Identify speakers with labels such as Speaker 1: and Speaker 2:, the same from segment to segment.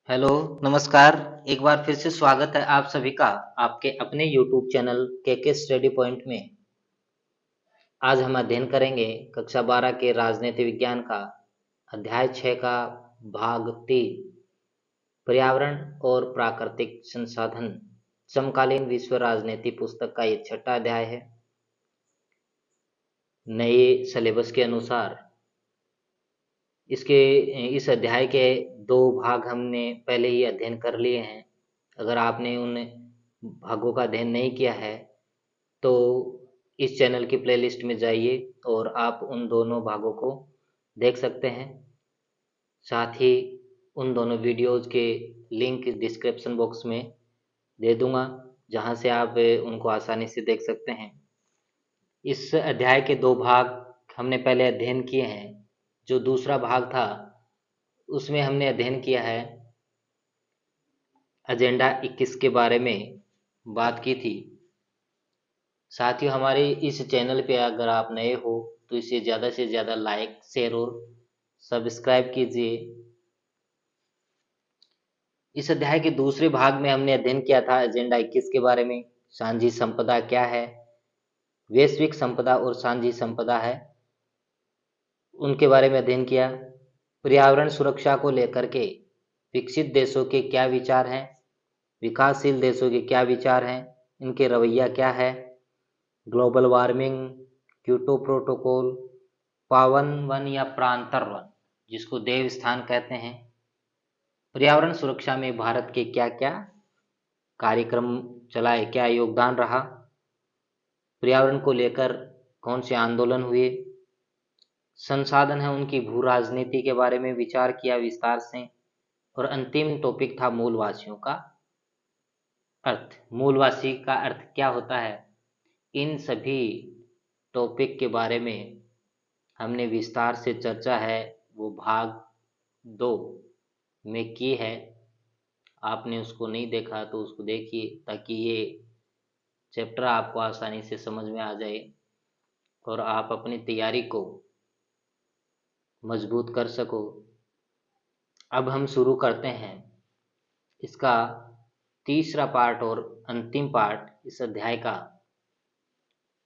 Speaker 1: Hello, नमस्कार। एक बार फिर से स्वागत है आप सभी का आपके अपने यूट्यूब चैनल के स्टडी पॉइंट में। आज हम अध्ययन करेंगे कक्षा 12 के राजनीति विज्ञान का अध्याय 6 का भाग 3 पर्यावरण और प्राकृतिक संसाधन समकालीन विश्व राजनीति पुस्तक का ये छठा अध्याय है। नए सिलेबस के अनुसार इस अध्याय के 2 भाग हमने पहले ही अध्ययन कर लिए हैं। अगर आपने उन भागों का अध्ययन नहीं किया है तो इस चैनल की प्लेलिस्ट में जाइए और आप उन दोनों भागों को देख सकते हैं। साथ ही उन दोनों वीडियोज़ के लिंक डिस्क्रिप्शन बॉक्स में दे दूँगा, जहाँ से आप उनको आसानी से देख सकते हैं। इस अध्याय के 2 भाग हमने पहले अध्ययन किए हैं। जो दूसरा भाग था उसमें हमने अध्ययन किया है एजेंडा 21 के बारे में बात की थी। साथियों, हमारे इस चैनल पे अगर आप नए हो तो इसे ज़्यादा से ज़्यादा लाइक, शेयर और सब्सक्राइब कीजिए। इस अध्याय के दूसरे भाग में हमने अध्ययन किया था एजेंडा 21 के बारे में। साझी संपदा क्या है, वैश्विक संपदा और साझी संपदा है, उनके बारे में अध्ययन किया। पर्यावरण सुरक्षा को लेकर के विकसित देशों के क्या विचार हैं, विकासशील देशों के क्या विचार हैं, इनके रवैया क्या है, ग्लोबल वार्मिंग, क्योटो प्रोटोकॉल, पावन वन या प्रांतर वन जिसको देव स्थान कहते हैं, पर्यावरण सुरक्षा में भारत के क्या क्या कार्यक्रम चलाए, क्या योगदान रहा, पर्यावरण को लेकर कौन से आंदोलन हुए, संसाधन है उनकी भू राजनीति के बारे में विचार किया विस्तार से, और अंतिम टॉपिक था मूलवासियों का अर्थ। मूलवासी का अर्थ क्या होता है, इन सभी टॉपिक के बारे में हमने विस्तार से चर्चा है वो भाग 2 में की है। आपने उसको नहीं देखा तो उसको देखिए ताकि ये चैप्टर आपको आसानी से समझ में आ जाए और आप अपनी तैयारी को मजबूत कर सको। अब हम शुरू करते हैं इसका तीसरा पार्ट और अंतिम पार्ट इस अध्याय का।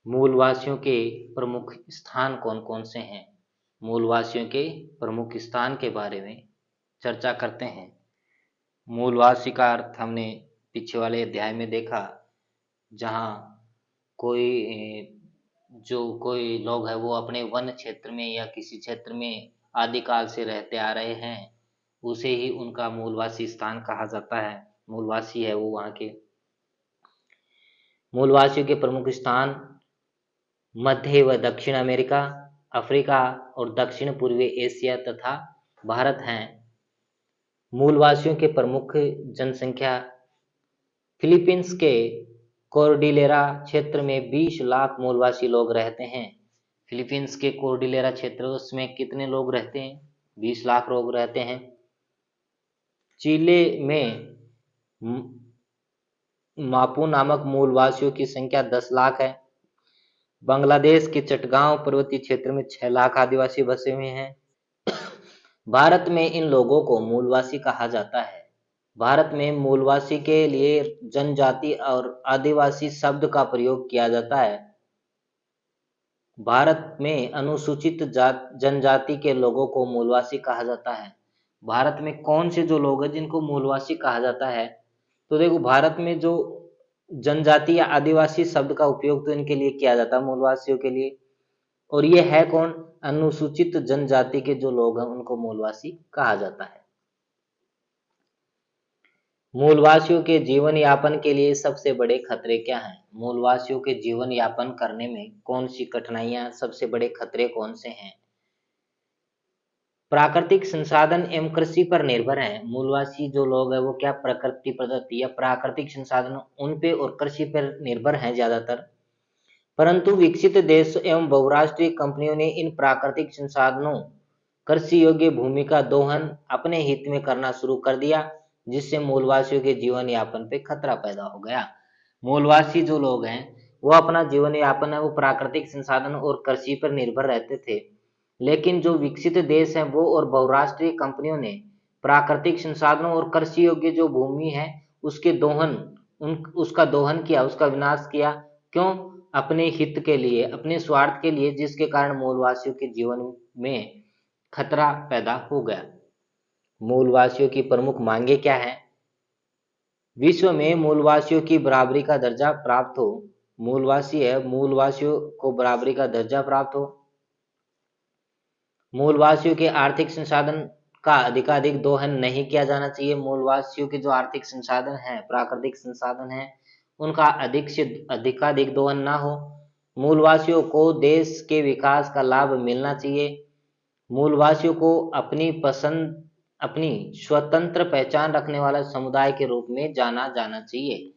Speaker 1: मूलवासियों के प्रमुख स्थान कौन कौन से हैं, मूलवासियों के प्रमुख स्थान के बारे में चर्चा करते हैं। मूलवासी का अर्थ हमने पीछे वाले अध्याय में देखा, जहाँ कोई लोग है वो अपने वन क्षेत्र में या किसी क्षेत्र में आदिकाल से रहते आ रहे हैं, उसे ही उनका मूलवासी स्थान कहा जाता है। मूलवासी है वो वहाँ के। मूलवासियों के प्रमुख स्थान मध्य व दक्षिण अमेरिका, अफ्रीका और दक्षिण पूर्वी एशिया तथा भारत हैं। मूलवासियों के प्रमुख जनसंख्या फिलीपींस के कोर्डिलेरा क्षेत्र में 20 लाख मूलवासी लोग रहते हैं। फिलीपींस के कोर्डिलेरा क्षेत्र उसमें कितने लोग रहते हैं, 20 लाख लोग रहते हैं। चिले में मापू नामक मूलवासियों की संख्या 10 लाख है। बांग्लादेश के चटगांव पर्वतीय क्षेत्र में 6 लाख आदिवासी बसे हुए हैं। भारत में इन लोगों को मूलवासी कहा जाता है। भारत में मूलवासी के लिए जनजाति और आदिवासी शब्द का प्रयोग किया जाता है। भारत में अनुसूचित जनजाति के लोगों को मूलवासी कहा जाता है। भारत में कौन से जो लोग हैं जिनको मूलवासी कहा जाता है, तो देखो भारत में जो जनजाति या आदिवासी शब्द का उपयोग तो इनके लिए किया जाता है मूलवासियों के लिए, और ये है कौन, अनुसूचित जनजाति के जो लोग हैं उनको मूलवासी कहा जाता है। मूलवासियों के जीवन यापन के लिए सबसे बड़े खतरे क्या हैं, मूलवासियों के जीवन यापन करने में कौन सी कठिनाइयां, सबसे बड़े खतरे कौन से हैं। प्राकृतिक संसाधन एवं कृषि पर निर्भर हैं। मूलवासी जो लोग हैं वो क्या प्रकृति प्रदत्त या प्राकृतिक संसाधन उन पे और कृषि पर निर्भर हैं ज्यादातर। परंतु विकसित देश एवं बहुराष्ट्रीय कंपनियों ने इन प्राकृतिक संसाधनों कृषि योग्य भूमि का दोहन अपने हित में करना शुरू कर दिया, जिससे मूलवासियों के जीवन यापन पे खतरा पैदा हो गया। मूलवासी जो लोग हैं वो अपना जीवन यापन है वो प्राकृतिक संसाधन और कृषि पर निर्भर रहते थे, लेकिन जो विकसित देश हैं वो और बहुराष्ट्रीय कंपनियों ने प्राकृतिक संसाधनों और कृषि योग्य जो भूमि है उसके दोहन उसका दोहन किया, उसका विनाश किया। क्यों? अपने हित के लिए, अपने स्वार्थ के लिए, जिसके कारण मूलवासियों के जीवन में खतरा पैदा हो गया। मूलवासियों की प्रमुख मांगे क्या है? विश्व में मूलवासियों की बराबरी का दर्जा प्राप्त हो। मूलवासी है, मूलवासियों को बराबरी का दर्जा प्राप्त हो। मूलवासियों के आर्थिक संसाधन का अधिकाधिक दोहन नहीं किया जाना चाहिए। मूलवासियों के जो आर्थिक संसाधन हैं, प्राकृतिक संसाधन हैं, उनका अधिक से अधिकाधिक दोहन ना हो। मूलवासियों को देश के विकास का लाभ मिलना चाहिए। मूलवासियों को अपनी पसंद, अपनी स्वतंत्र पहचान रखने वाला समुदाय के रूप में जाना जाना चाहिए।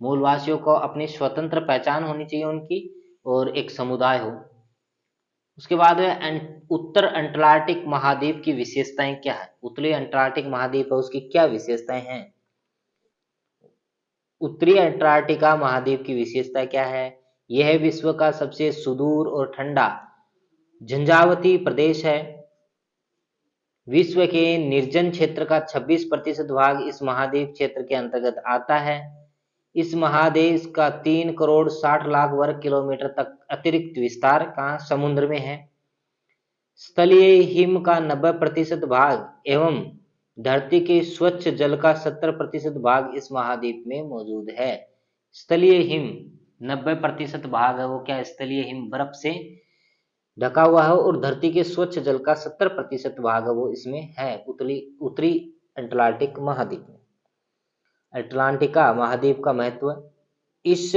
Speaker 1: मूलवासियों को अपनी स्वतंत्र पहचान होनी चाहिए उनकी, और एक समुदाय हो। उसके बाद उत्तर अंटार्कटिक महाद्वीप की विशेषताएं क्या है? उत्तरी अंटार्कटिक महाद्वीप है, उसकी क्या विशेषताएं हैं? उत्तरी अंटार्कटिका महाद्वीप की विशेषता क्या है? यह विश्व का सबसे सुदूर और ठंडा झंझावाती प्रदेश है। विश्व के निर्जन क्षेत्र का 26% भाग इस महाद्वीप क्षेत्र के अंतर्गत आता है। इस महादेश का 3,60,00,000 वर्ग किलोमीटर तक अतिरिक्त विस्तार कहाँ? समुद्र में है। स्थलीय हिम का 90% भाग एवं धरती के स्वच्छ जल का 70% भाग इस महाद्वीप में मौजूद है। स्थलीय हिम 90% भाग है, वो क्या? स्थलीय हिम बर्फ से ढका हुआ है, और धरती के स्वच्छ जल का 70% भाग है वो इसमें है, उत्तरी अटलांटिक महाद्वीप में। अटलांटिका महाद्वीप का महत्व। इस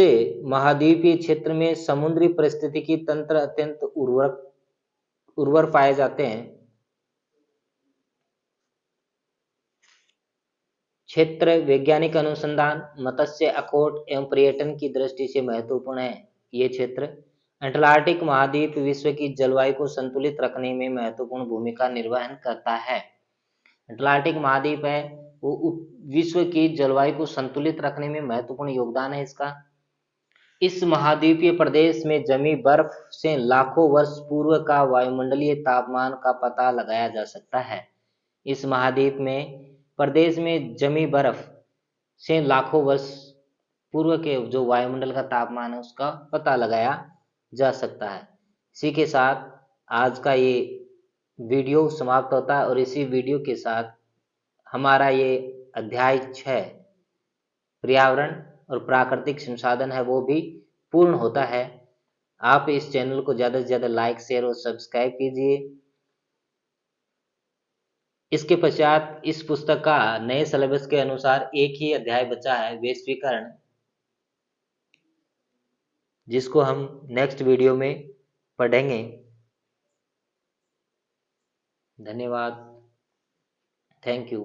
Speaker 1: महाद्वीपीय क्षेत्र में समुद्री पारिस्थितिकी तंत्र अत्यंत उर्वर पाए जाते हैं। क्षेत्र वैज्ञानिक अनुसंधान, मत्स्य, अखोट एवं पर्यटन की दृष्टि से महत्वपूर्ण है। ये क्षेत्र अटलांटिक महाद्वीप विश्व की जलवायु को संतुलित रखने में महत्वपूर्ण भूमिका निर्वहन करता है। अटलांटिक महाद्वीप है वो विश्व की जलवायु को संतुलित रखने में महत्वपूर्ण योगदान है इसका। इस महाद्वीपीय प्रदेश में जमी बर्फ से लाखों वर्ष पूर्व का वायुमंडलीय तापमान का पता लगाया जा सकता है। इस महाद्वीप में प्रदेश में जमी बर्फ से लाखों वर्ष पूर्व के जो वायुमंडल का तापमान है उसका पता लगाया जा सकता है। इसी के साथ आज का ये वीडियो समाप्त होता है, और इसी वीडियो के साथ हमारा ये अध्याय 6 पर्यावरण और प्राकृतिक संसाधन है वो भी पूर्ण होता है। आप इस चैनल को ज़्यादा से ज़्यादा लाइक, शेयर और सब्सक्राइब कीजिए। इसके पश्चात इस पुस्तक का नए सिलेबस के अनुसार एक ही अध्याय बचा है, वैश्वीकरण, जिसको हम नेक्स्ट वीडियो में पढ़ेंगे। धन्यवाद। Thank you.